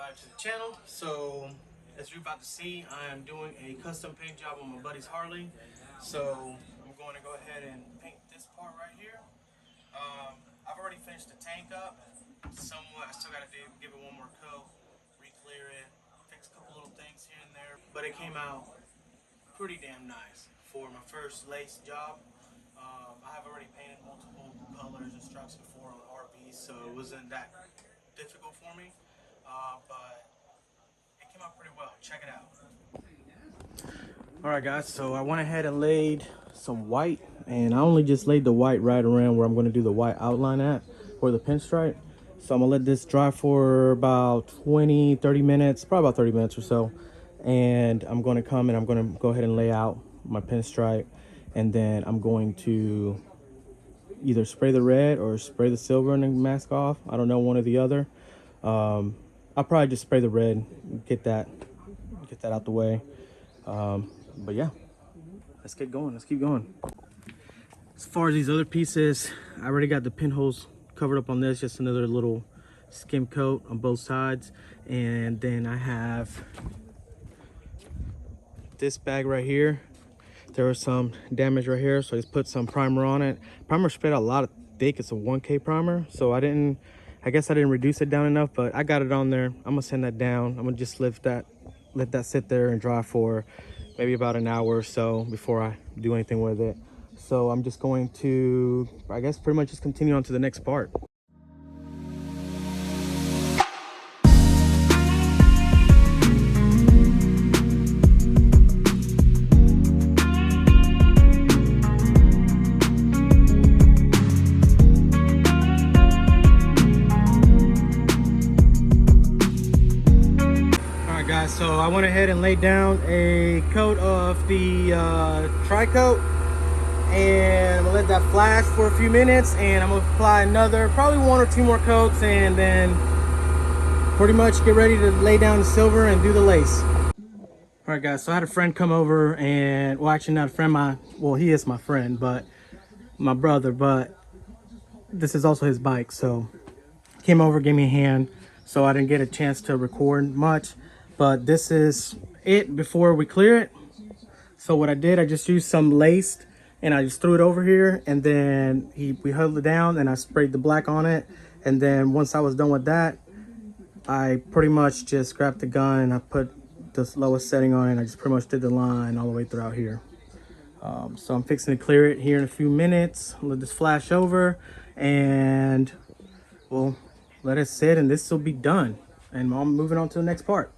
subscribe to the channel. So as you're about to see, I am doing a custom paint job on my buddy's Harley. So I'm going to go ahead and paint this part right here. I've already finished the tank up somewhat. I still got to give it one more coat, re-clear it, fix a couple little things here and there. But it came out pretty damn nice for my first lace job. I have already painted multiple colors and stripes before on RVs, so it wasn't that difficult for me. But it came out pretty well. Check it out. Alright guys, so I went ahead and laid some white, and I only just laid the white right around where I'm going to do the white outline at for the pinstripe. So I'm going to let this dry for about 20-30 minutes, probably about 30 minutes or so. And I'm going to come and I'm going to go ahead and lay out my pinstripe, and then I'm going to either spray the red or spray the silver and then mask off. I don't know, one or the other. I'll probably just spray the red, get that out the way. But yeah, let's get going. Let's keep going. As far as these other pieces, I already got the pinholes covered up on this, just another little skim coat on both sides. And then I have this bag right here. There was some damage right here, so I just put some primer on it. Primer sprayed out a lot of thick. It's a 1K primer, so I guess I didn't reduce it down enough, but I got it on there. I'm gonna send that down. I'm gonna just let that sit there and dry for maybe about an hour or so before I do anything with it. So I'm just going to, I guess, pretty much just continue on to the next part. So I went ahead and laid down a coat of the tri-coat, and I'm gonna let that flash for a few minutes, and I'm gonna apply another, probably 1 or 2 more coats, and then pretty much get ready to lay down the silver and do the lace. All right guys, so I had a friend come over, and well, actually not a friend, well, he is my friend, but my brother, but this is also his bike. So came over, gave me a hand, so I didn't get a chance to record much. But this is it before we clear it. So what I did, I just used some lace and I just threw it over here, and then we held it down and I sprayed the black on it. And then once I was done with that, I pretty much just grabbed the gun and I put the lowest setting on it, and I just pretty much did the line all the way throughout here. So I'm fixing to clear it here in a few minutes. I'll let this flash over and we'll let it sit, and this will be done. And I'm moving on to the next part.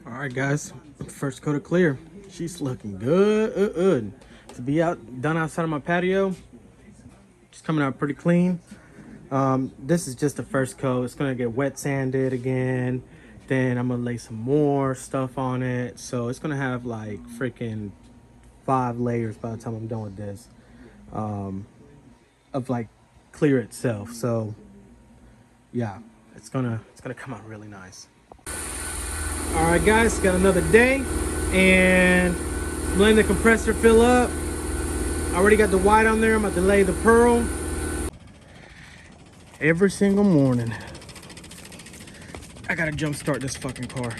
All right guys, first coat of clear. She's looking good. To be done outside of my patio, she's coming out pretty clean. This is just the first coat. It's gonna get wet sanded again, then I'm gonna lay some more stuff on it, so it's gonna have like freaking 5 layers by the time I'm done with this, of like clear itself. So yeah, it's gonna come out really nice. All right guys, got another day, and letting the compressor fill up. I already got the white on there. I'm about to lay the pearl. Every single morning I gotta jump start this fucking car.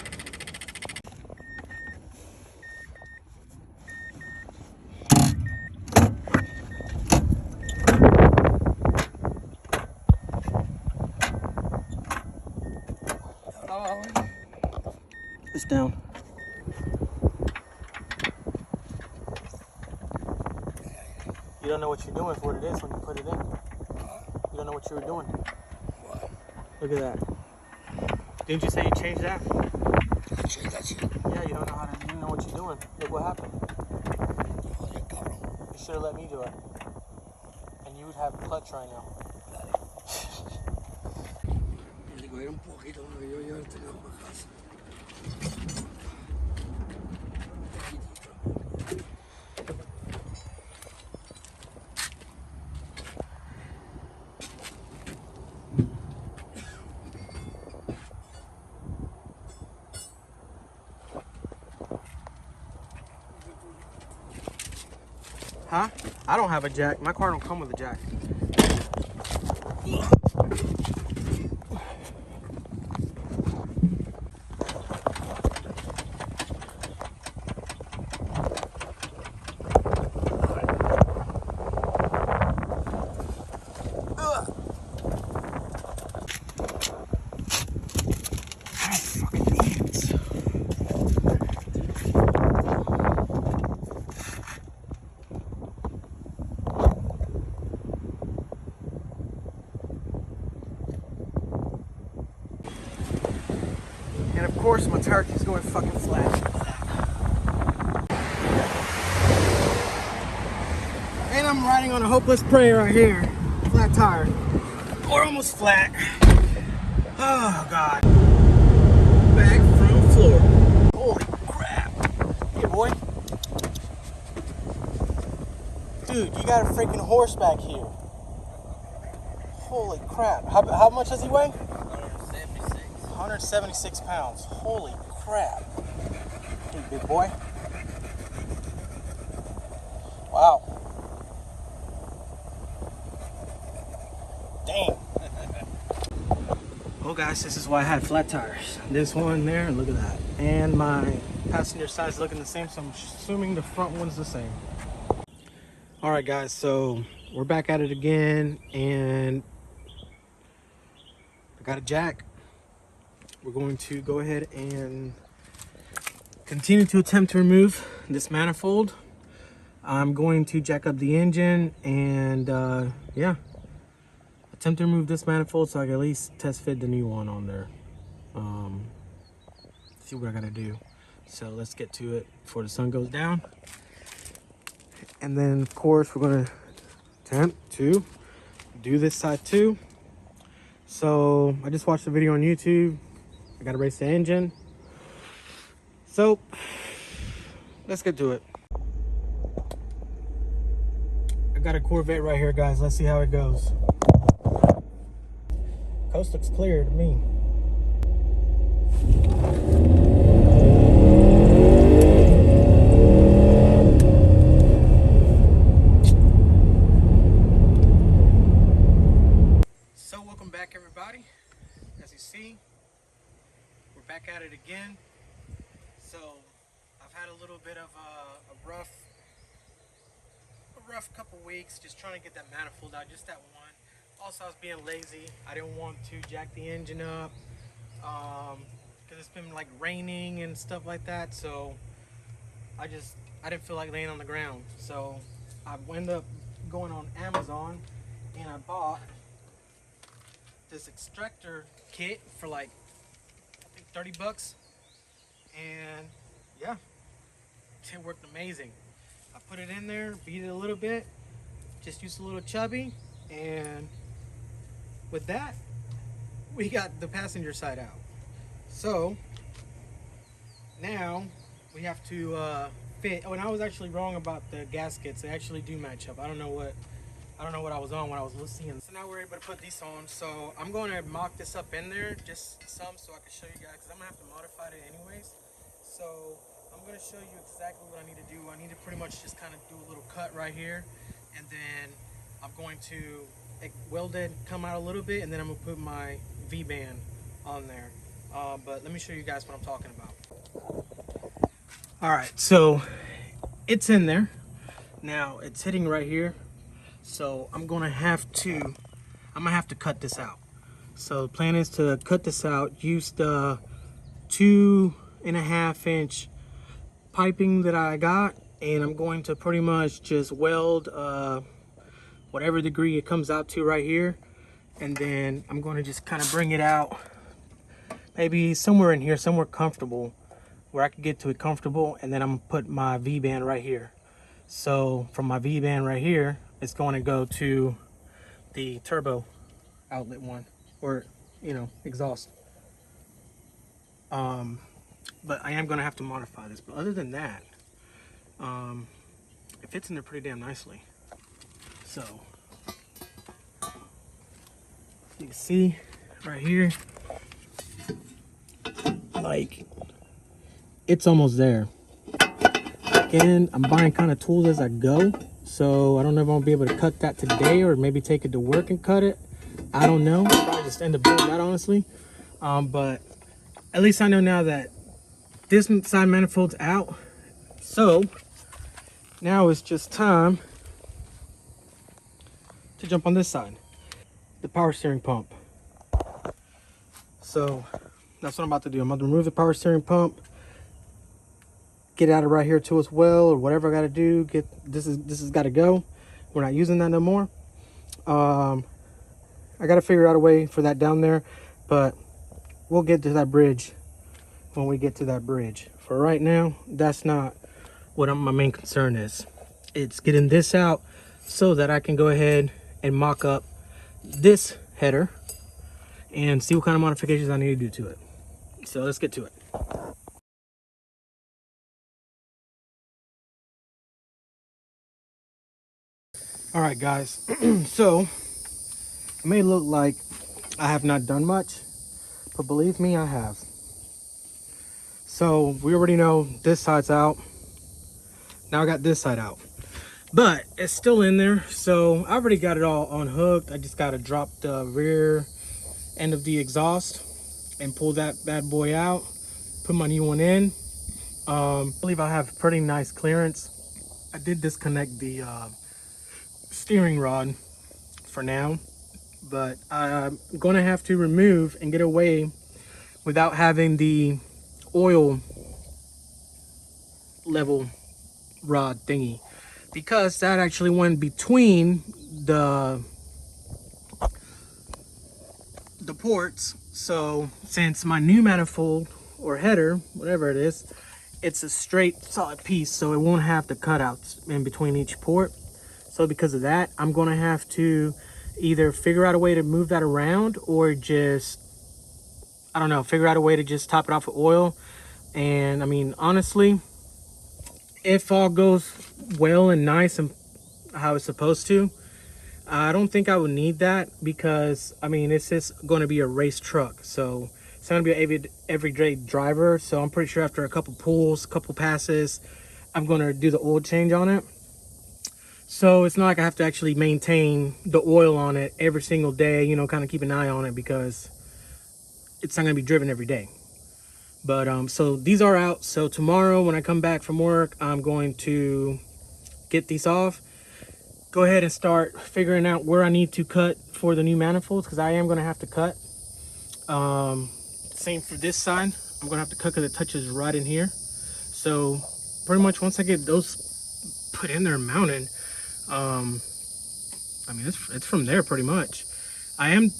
It's down. You don't know what you're doing for what it is when you put it in. You don't know what you were doing. What? Look at that. Didn't you say you changed that? I changed that shit. Yeah, you don't know how to. You don't know what you're doing. Look what happened. Oh, yeah, cabrón. You should have let me do it, and you would have clutch right now. Le digo, era un poquito, no, yo ya tenía una casa. Huh? I don't have a jack. My car don't come with a jack. And of course, my tire keeps going fucking flat. And I'm riding on a hopeless prey right here. Flat tire. Or almost flat. Oh, God. Back from Florida. Holy crap. Hey, boy. Dude, you got a freaking horse back here. Holy crap. How much does he weigh? 176 pounds. Holy crap. Hey, big boy. Wow. Dang. Well, guys, this is why I had flat tires. This one there, look at that. And my passenger side's looking the same, so I'm assuming the front one's the same. All right, guys, so we're back at it again, and I got a jack. We're going to go ahead and continue to attempt to remove this manifold. I'm going to jack up the engine and yeah, attempt to remove this manifold so I can at least test fit the new one on there. See what I gotta do. So let's get to it before the sun goes down. And then of course we're gonna attempt to do this side too. So I just watched the video on YouTube. I gotta race the engine. So let's get to it. I got a Corvette right here, guys. Let's see how it goes. Coast looks clear to me. So welcome back, everybody. As you see, we're back at it again. So I've had a little bit of a rough couple weeks just trying to get that manifold out, just that one. Also, I was being lazy. I didn't want to jack the engine up because it's been like raining and stuff like that. So I didn't feel like laying on the ground. So I ended up going on Amazon and I bought this extractor kit for like, I think 30 bucks. And yeah, it worked amazing. I put it in there, beat it a little bit, just used a little chubby, and with that, we got the passenger side out. So now we have to fit. Oh, and I was actually wrong about the gaskets. They actually do match up. I don't know what I was on when I was listening. So now we're able to put these on. So I'm going to mock this up in there, just some, so I can show you guys, because I'm gonna have to modify it anyways. So I'm going to show you exactly what I need to do. I need to pretty much just kind of do a little cut right here, and then I'm going to weld it, come out a little bit, and then I'm going to put my V-band on there. But let me show you guys what I'm talking about. All right, so it's in there. Now it's hitting right here. So I'm going to have to cut this out. So the plan is to cut this out, use the 2.5 inch piping that I got, and I'm going to pretty much just weld whatever degree it comes out to right here, and then I'm going to just kind of bring it out maybe somewhere in here, somewhere comfortable where I can get to it comfortable, and then I'm gonna put my V-band right here. So from my V-band right here, it's going to go to the turbo outlet one, or exhaust. But I am going to have to modify this. But other than that, it fits in there pretty damn nicely. So you can see right here, like, it's almost there. Again, I'm buying kind of tools as I go. So I don't know if I'll be able to cut that today, or maybe take it to work and cut it. I don't know. I'll probably just end up doing that, honestly. But at least I know now that this side manifold's out. So now it's just time to jump on this side, the power steering pump. So that's what I'm about to do. I'm going to remove the power steering pump, get out of right here too as well, or whatever I got to do. This has got to go. We're not using that no more. I got to figure out a way for that down there, but we'll get to that bridge when we get to that bridge. For right now, that's not what my main concern is. It's getting this out so that I can go ahead and mock up this header and see what kind of modifications I need to do to it. So let's get to it. All right, guys. So it may look like I have not done much, but believe me, I have. So we already know this side's out. Now I got this side out, but it's still in there. So I already got it all unhooked. I just got to drop the rear end of the exhaust and pull that bad boy out, put my new one in. I believe I have pretty nice clearance. I did disconnect the steering rod for now, but I'm gonna have to remove and get away without having the oil level rod thingy, because that actually went between the ports. So since my new manifold or header, whatever it is, it's a straight solid piece, so it won't have the cutouts in between each port. So because of that, I'm gonna have to either figure out a way to move that around, or just, I don't know, figure out a way to just top it off with oil. And I mean, honestly, if all goes well and nice and how it's supposed to, I don't think I would need that, because I mean, it's just going to be a race truck, so it's going to be an everyday driver. So I'm pretty sure after a couple pulls, couple passes, I'm going to do the oil change on it. So it's not like I have to actually maintain the oil on it every single day, you know, kind of keep an eye on it, because it's not going to be driven every day. But so these are out. So tomorrow when I come back from work, I'm going to get these off, go ahead and start figuring out where I need to cut for the new manifolds, because I am going to have to cut. Same for this side, I'm going to have to cut because it touches right in here. So pretty much once I get those put in there and mounted, I mean, it's from there pretty much. I am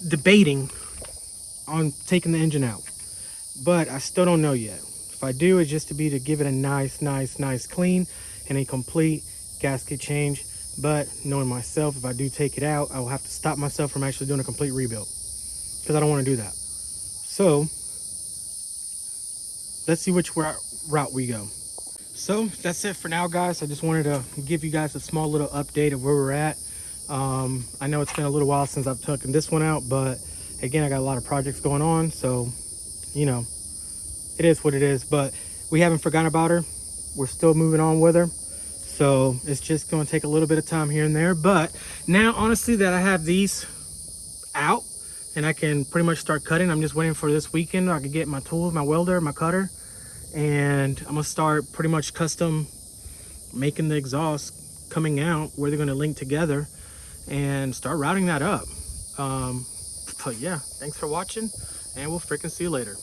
debating on taking the engine out, but I still don't know yet. If I do, it's just to give it a nice clean and a complete gasket change. But knowing myself, if I do take it out, I will have to stop myself from actually doing a complete rebuild, because I don't want to do that. So let's see which route we go. So that's it for now, guys. I just wanted to give you guys a small little update of where we're at. I know it's been a little while since I've taken this one out, but again, I got a lot of projects going on, so you know, it is what it is. But we haven't forgotten about her. We're still moving on with her. So it's just going to take a little bit of time here and there. But now, honestly, that I have these out and I can pretty much start cutting, I'm just waiting for this weekend. I can get my tools, my welder, my cutter, and I'm going to start pretty much custom making the exhaust coming out where they're going to link together and start routing that up. But yeah, thanks for watching, and we'll freaking see you later.